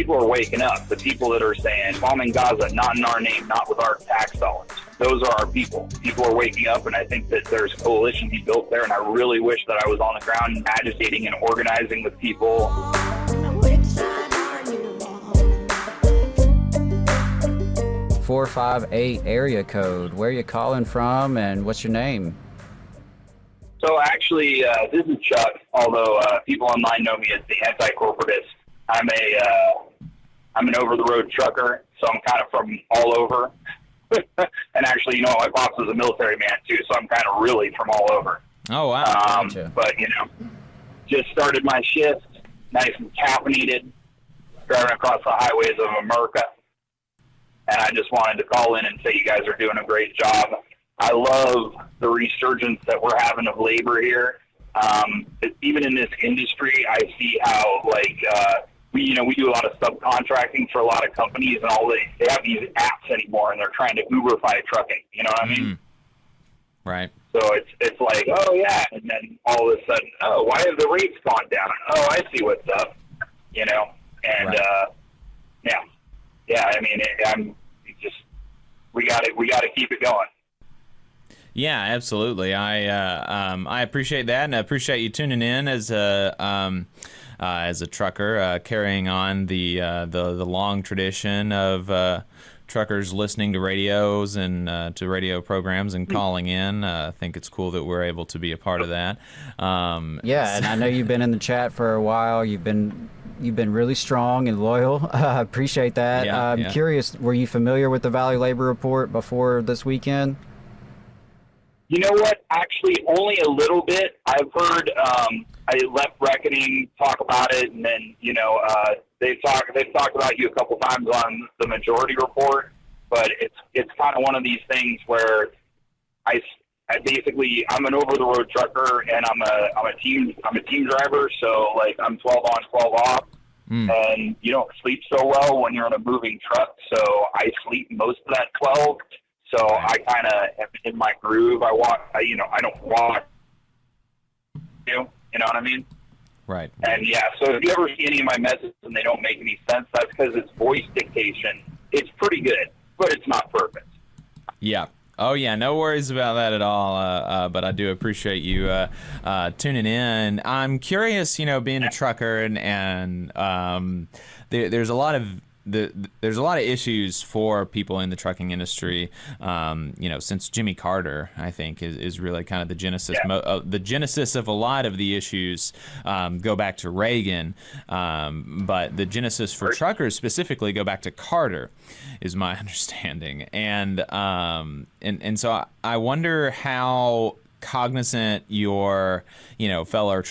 people are waking up. The people that are saying, bombing Gaza, not in our name, not with our tax dollars. Those are our people. People are waking up, and I think that there's a coalition to be built there, and I really wish that I was on the ground agitating and organizing with people. 458 area code. Where are you calling from, and what's your name? So actually, this is Chuck, although people online know me as the anti-corporatist. I'm an over-the-road trucker, so I'm kind of from all over. And actually, my boss is a military man, too, so I'm kind of really from all over. Oh, wow. Gotcha. But, just started my shift, nice and caffeinated, driving across the highways of America. And I just wanted to call in and say you guys are doing a great job. I love the resurgence that we're having of labor here. Even in this industry, I see how, we do a lot of subcontracting for a lot of companies, and they have these apps anymore, and they're trying to Uberify trucking. You know what I mean? Right. So it's like, oh yeah, and then all of a sudden, oh, why have the rates gone down? Oh, I see what's up. And right. yeah. I mean, we got to keep it going. Yeah, absolutely. I appreciate that, and I appreciate you tuning in as a trucker, carrying on the long tradition of truckers listening to radios and to radio programs and calling in. I think it's cool that we're able to be a part of that. Yeah, and I know you've been in the chat for a while. You've been really strong and loyal. I appreciate that. Yeah, I'm curious, were you familiar with the Valley Labor Report before this weekend? You know what? Actually, only a little bit. I've heard I Left Reckoning talk about it, and then they've talked about you a couple times on the Majority Report. But it's kind of one of these things where I basically I'm an over the road trucker, and I'm a team driver. So I'm 12 on, 12 off, and you don't sleep so well when you're in a moving truck. So I sleep most of that 12. So I kind of am in my groove. I don't walk. You know what I mean? Right. And so if you ever see any of my messages and they don't make any sense, that's because it's voice dictation. It's pretty good, but it's not perfect. Yeah. Oh, yeah, no worries about that at all, but I do appreciate you tuning in. I'm curious, being a trucker, and there's a lot of issues for people in the trucking industry, since Jimmy Carter, I think, is really kind of the genesis. Yeah. The genesis of a lot of the issues go back to Reagan, but the genesis for truckers specifically go back to Carter, is my understanding. And so I wonder how cognizant your fellow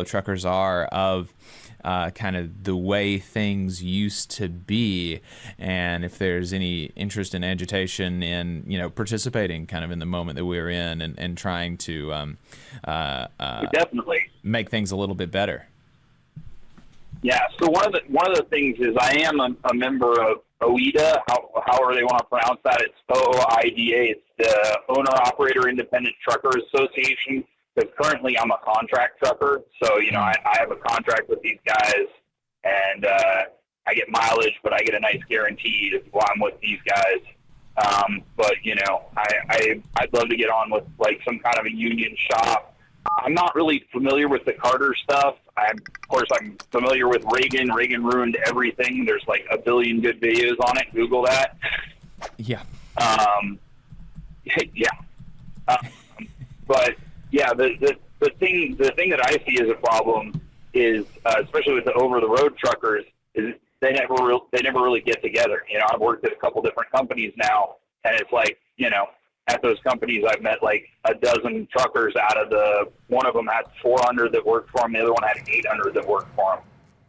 truckers are of kind of the way things used to be, and if there's any interest in agitation in participating kind of in the moment that we're in, and trying to definitely make things a little bit better. Yeah. So one of the things is I am a member of OIDA, however they want to pronounce that. It's OOIDA. It's the Owner Operator Independent Trucker Association. Because currently I'm a contract trucker, so I have a contract with these guys, and I get mileage, but I get a nice guarantee while I'm with these guys. But I'd love to get on with some kind of a union shop. I'm not really familiar with the Carter stuff. Of course, I'm familiar with Reagan. Reagan ruined everything. There's a billion good videos on it. Google that. Yeah. But. Yeah, the thing that I see as a problem is, especially with the over the road truckers, is they never really get together. I've worked at a couple different companies now, and it's at those companies I've met a dozen truckers out of one of them had 400 that worked for them, the other one had 800 that worked for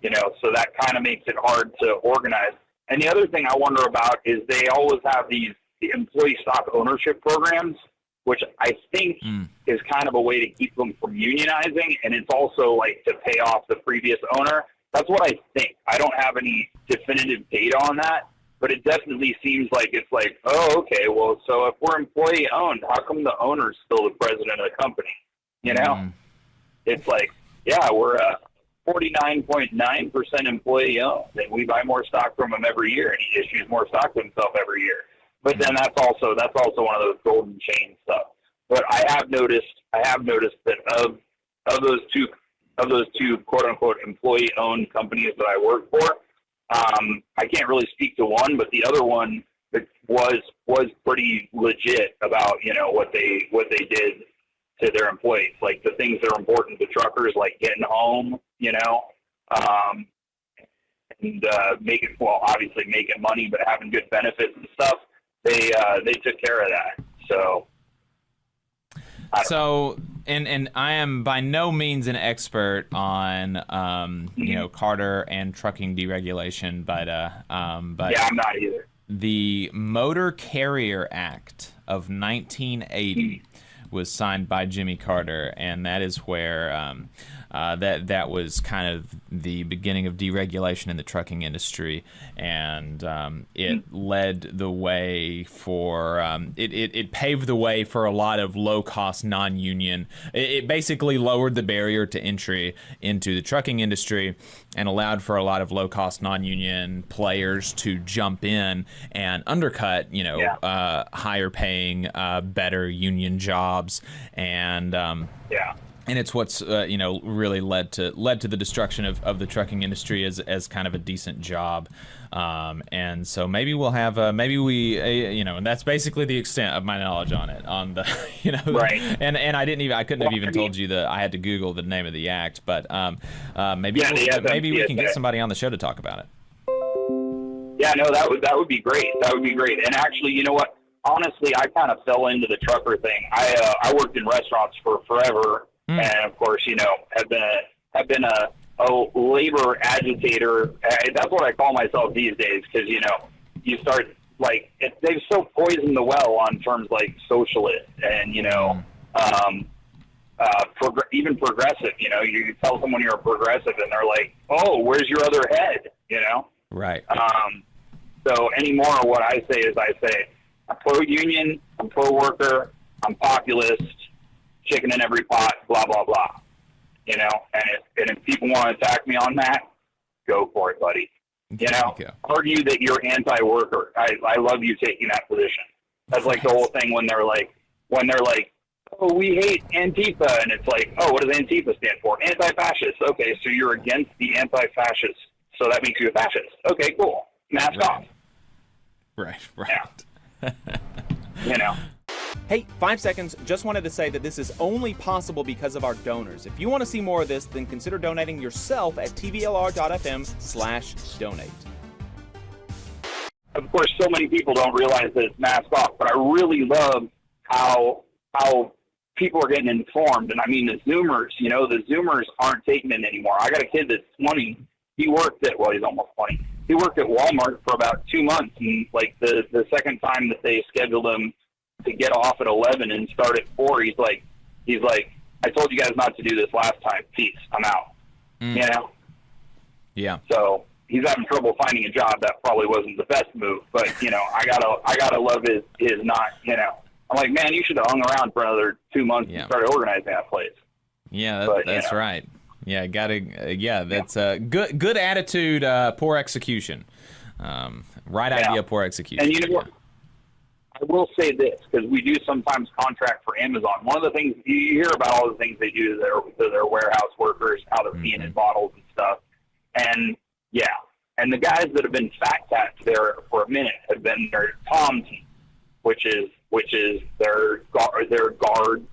them. So that kind of makes it hard to organize. And the other thing I wonder about is they always have these employee stock ownership programs, which I think is kind of a way to keep them from unionizing, and it's also to pay off the previous owner. That's what I think. I don't have any definitive data on that, but it definitely seems it's oh, okay, well, so if we're employee owned, how come the owner's still the president of the company? It's yeah, we're 49.9% employee owned, and we buy more stock from him every year, and he issues more stock to himself every year. But then that's also one of those golden chain stuff. But I have noticed that of those two quote unquote employee owned companies that I work for, I can't really speak to one, but the other one was pretty legit about what they did to their employees, like the things that are important to truckers, like getting home, and obviously making money, but having good benefits and stuff. They took care of that. And I am by no means an expert on Carter and trucking deregulation, but yeah, I'm not either. The Motor Carrier Act of 1980 was signed by Jimmy Carter, and that is where that was kind of the beginning of deregulation in the trucking industry, and it led the way for it paved the way for a lot of low-cost non-union. It basically lowered the barrier to entry into the trucking industry and allowed for a lot of low-cost non-union players to jump in and undercut higher paying, better union jobs, and and it's what's really led to the destruction of the trucking industry as kind of a decent job, and so maybe we'll have and that's basically the extent of my knowledge on it, on the right. And I couldn't have even told you that I had to Google the name of the act, but maybe we can get somebody on the show to talk about it. Yeah, no, that would be great. That would be great. And actually, you know what? Honestly, I kind of fell into the trucker thing. I worked in restaurants for forever. And of course, have been a labor agitator. That's what I call myself these days, because you start they've so poisoned the well on terms like socialist and even progressive. You tell someone you're a progressive, and they're like, "Oh, where's your other head?" Right. So anymore, what I say is, I'm pro-union, I'm pro-worker, I'm populist. Chicken in every pot, blah, blah, blah. And if people want to attack me on that, go for it, buddy. Argue that you're anti-worker. I love you taking that position. That's like the whole thing when they're like, oh, we hate Antifa. And it's like, oh, what does Antifa stand for? Anti-fascist. Okay, so you're against the anti-fascists. So that makes you a fascist. Okay, cool. Mask off. Right. Yeah. Hey, 5 seconds. Just wanted to say that this is only possible because of our donors. If you want to see more of this, then consider donating yourself at tvlr.fm/donate. Of course, so many people don't realize that it's mask off, but I really love how people are getting informed. And I mean, the Zoomers aren't taking it anymore. I got a kid that's 20. He worked at, he's almost 20. He worked at Walmart for about 2 months, and the second time that they scheduled him to get off at 11 and start at 4, he's like, I told you guys not to do this last time. Peace. I'm out. Yeah. So he's having trouble finding a job. That probably wasn't the best move, but I gotta love his not. I'm like, man, you should have hung around for another 2 months and started organizing that place. Yeah, that's right. Yeah, that's a good attitude, poor execution. Right idea, poor execution. And what? I will say this, because we do sometimes contract for Amazon. One of the things you hear about, all the things they do to their warehouse workers, how they're peeing in bottles and stuff. And the guys that have been fat cats there for a minute have been their Tom team, which is their guards,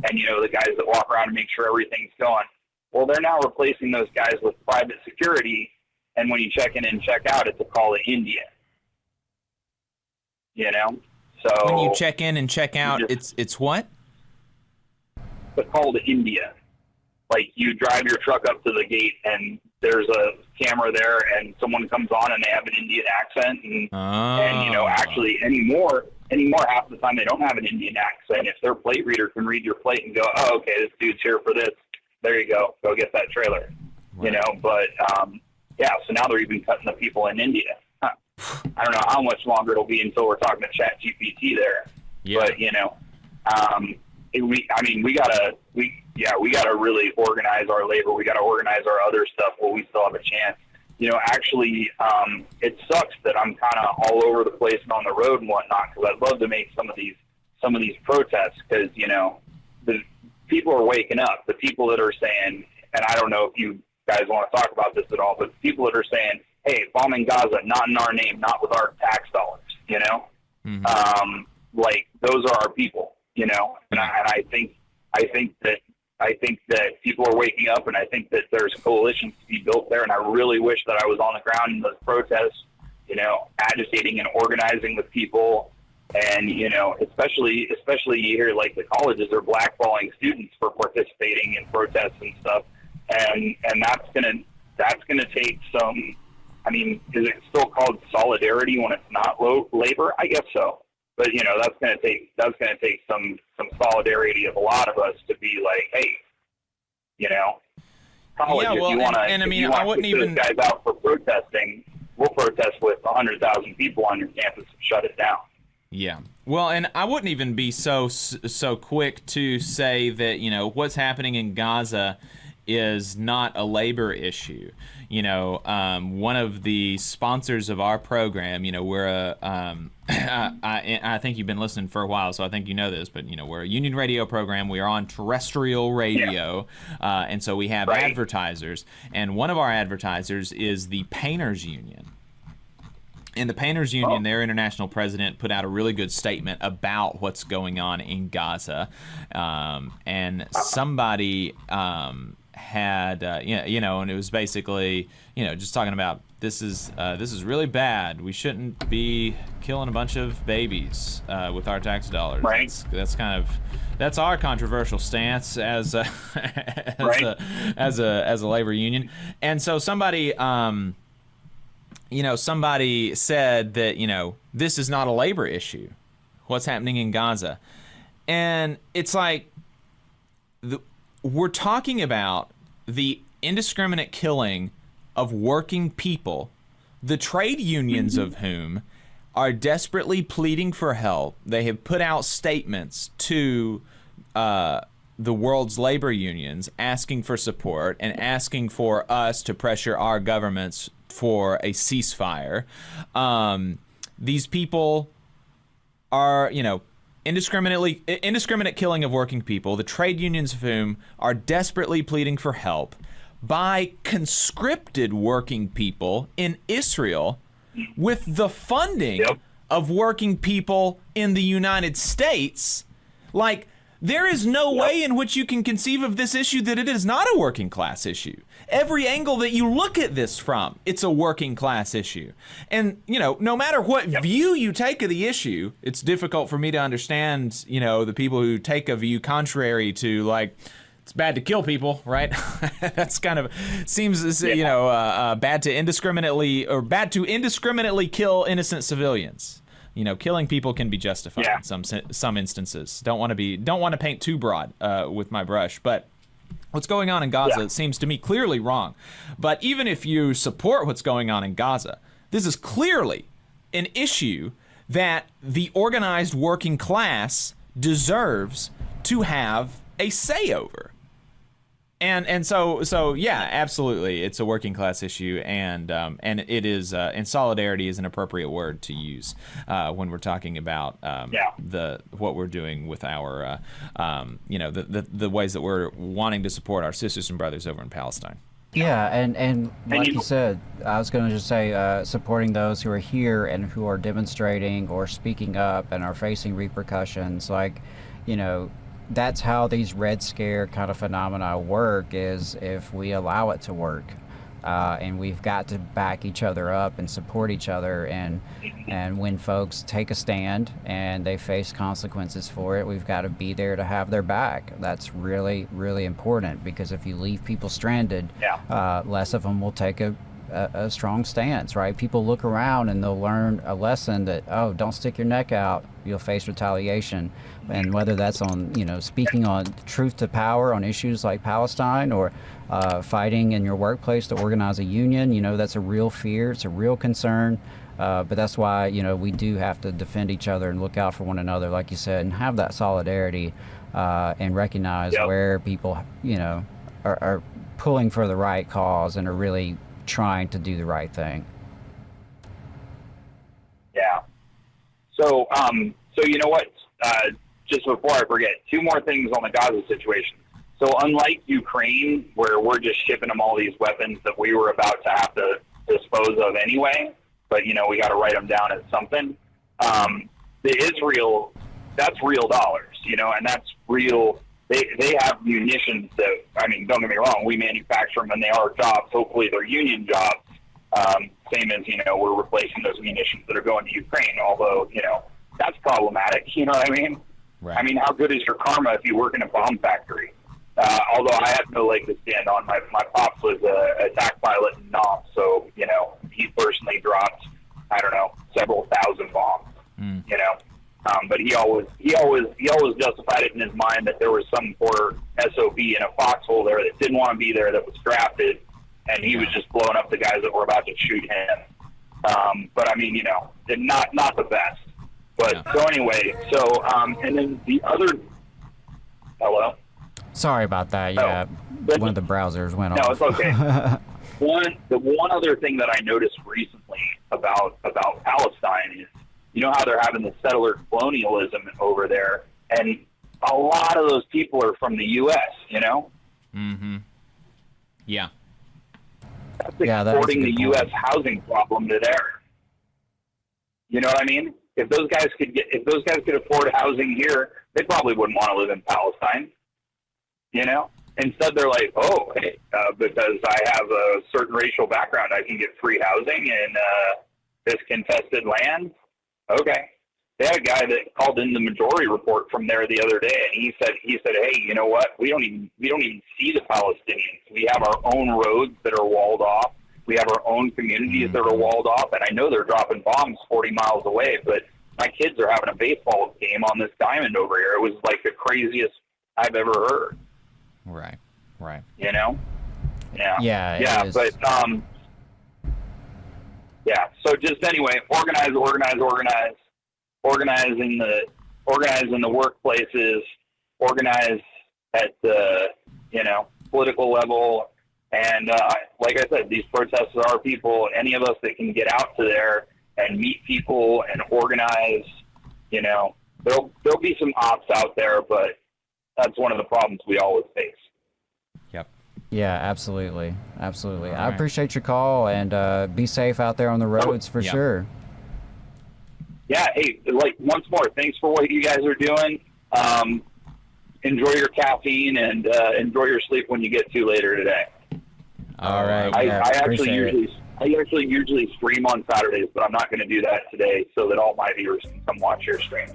and the guys that walk around and make sure everything's going. Well, they're now replacing those guys with private security, and when you check in and check out, it's a call to India. So when you check in and check out, it's what? The call to India. Like, you drive your truck up to the gate, and there's a camera there, and someone comes on, and they have an Indian accent, and actually anymore, half the time they don't have an Indian accent. If their plate reader can read your plate and go, oh, okay, this dude's here for this, there you go get that trailer. Right. But so now they're even cutting the people in India. I don't know how much longer it'll be until we're talking to ChatGPT there. Yeah. But, we gotta really organize our labor. We gotta organize our other stuff while we still have a chance. Actually, it sucks that I'm kind of all over the place and on the road and whatnot, because I'd love to make some of these protests, because the people are waking up. The people that are saying, and I don't know if you guys want to talk about this at all, but the people that are saying, hey, bombing Gaza, not in our name, not with our tax dollars, like those are our people, and I think that people are waking up, and I think that there's coalitions to be built there, and I really wish that I was on the ground in those protests, agitating and organizing with people, and especially you hear like the colleges are blackballing students for participating in protests and stuff, and that's gonna take some. I mean, is it still called solidarity when it's not labor? I guess so. But that's gonna take some solidarity of a lot of us to be like, hey, college, yeah, well, if you want to, and I mean, I wouldn't even those guys out for protesting. We'll protest with 100,000 people on your campus and shut it down. Yeah. Well, and I wouldn't even be so quick to say that, what's happening in Gaza is not a labor issue. One of the sponsors of our program, we're I think you've been listening for a while, so I think you know this, but we're a union radio program. We are on terrestrial radio, and so we have advertisers, and one of our advertisers is the Painters Union. And the Painters Union, their international president, put out a really good statement about what's going on in Gaza, and somebody had, and it was basically, just talking about this is really bad. We shouldn't be killing a bunch of babies with our tax dollars. Right. That's our controversial stance as a, as a labor union. And so somebody somebody said that, this is not a labor issue, what's happening in Gaza. And it's like, we're talking about the indiscriminate killing of working people, the trade unions of whom are desperately pleading for help. They have put out statements to the world's labor unions asking for support and asking for us to pressure our governments for a ceasefire. These people are, indiscriminate killing of working people, the trade unions of whom are desperately pleading for help by conscripted working people in Israel with the funding of working people in the United States. Like, there is no way in which you can conceive of this issue that it is not a working class issue. Every angle that you look at this from, it's a working class issue. And, no matter what view you take of the issue, it's difficult for me to understand, the people who take a view contrary to, like, it's bad to kill people, right? That's kind of seems, bad to indiscriminately kill innocent civilians. Killing people can be justified in some instances. Don't want to paint too broad with my brush, but what's going on in Gaza seems to me clearly wrong. But even if you support what's going on in Gaza, this is clearly an issue that the organized working class deserves to have a say over. And so yeah, absolutely, it's a working class issue, and it is, and solidarity is an appropriate word to use when we're talking about what we're doing with our the ways that we're wanting to support our sisters and brothers over in Palestine. Yeah, and like you said, I was going to just say supporting those who are here and who are demonstrating or speaking up and are facing repercussions, like, that's how these Red Scare kind of phenomena work, is if we allow it to work. And we've got to back each other up and support each other. And when folks take a stand and they face consequences for it, we've got to be there to have their back. That's really, really important, because if you leave people stranded, less of them will take a a strong stance, right? People look around and they'll learn a lesson that, oh, don't stick your neck out, you'll face retaliation. And whether that's on, speaking on truth to power on issues like Palestine, or fighting in your workplace to organize a union, that's a real fear, it's a real concern. But that's why, we do have to defend each other and look out for one another, like you said, and have that solidarity, and recognize where people, are pulling for the right cause and are really trying to do the right thing. Yeah. So you know what? Just before I forget, 2 more things on the Gaza situation. So unlike Ukraine, where we're just shipping them all these weapons that we were about to have to dispose of anyway, but we got to write them down as something. The Israel, that's real dollars, and that's real. They have munitions that, don't get me wrong, we manufacture them and they are jobs. Hopefully they're union jobs. Same as, we're replacing those munitions that are going to Ukraine, although, that's problematic. You know what I mean? Right. How good is your karma if you work in a bomb factory? Although I have no leg to stand on. My pops was a attack pilot in Nam, so, he personally dropped, several thousand bombs, but he always justified it in his mind that there was some poor SOB in a foxhole there that didn't want to be there, that was drafted, and he was just blowing up the guys that were about to shoot him. But not the best. But so anyway, and then the other, hello? Sorry about that. Yeah, one of the browsers went off. No, it's okay. The one other thing that I noticed recently about Palestine is, how they're having the settler colonialism over there, and a lot of those people are from the U.S. Mm-hmm. Yeah. That's exporting the U.S. housing problem to there. You know what I mean? If those guys could afford housing here, they probably wouldn't want to live in Palestine. Instead they're like, oh, hey, because I have a certain racial background, I can get free housing in this contested land. Okay. They had a guy that called in the majority report from there the other day, and he said, hey, you know what? We don't even see the Palestinians. We have our own roads that are walled off. We have our own communities that are walled off, and I know they're dropping bombs 40 miles away, but my kids are having a baseball game on this diamond over here. It was like the craziest I've ever heard. Right. Yeah. Yeah. But so just anyway, organize in the workplaces, organize at the political level, and like I said, these protests are people. Any of us that can get out to there and meet people and organize, there'll be some ops out there, but that's one of the problems we always face. Yep. Yeah, absolutely. I right. appreciate your call, and be safe out there on the roads for sure. Yeah, hey, once more, thanks for what you guys are doing. Enjoy your caffeine and enjoy your sleep when you get to later today. All right. I actually usually stream on Saturdays, but I'm not going to do that today so that all my viewers can come watch your stream.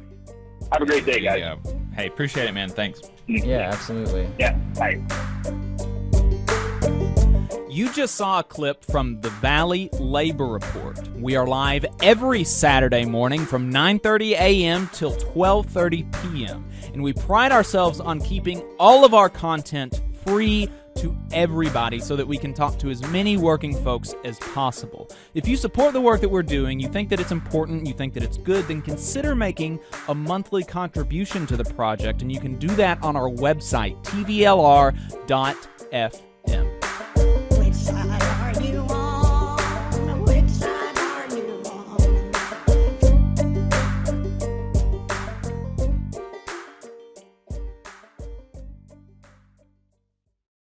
Have a great day, guys. Yeah. Hey, appreciate it, man. Thanks. Yeah, absolutely. Yeah, bye. You just saw a clip from the Valley Labor Report. We are live every Saturday morning from 9:30 a.m. till 12:30 p.m. And we pride ourselves on keeping all of our content free to everybody so that we can talk to as many working folks as possible. If you support the work that we're doing, you think that it's important, you think that it's good, then consider making a monthly contribution to the project, and you can do that on our website, tvlr.fm.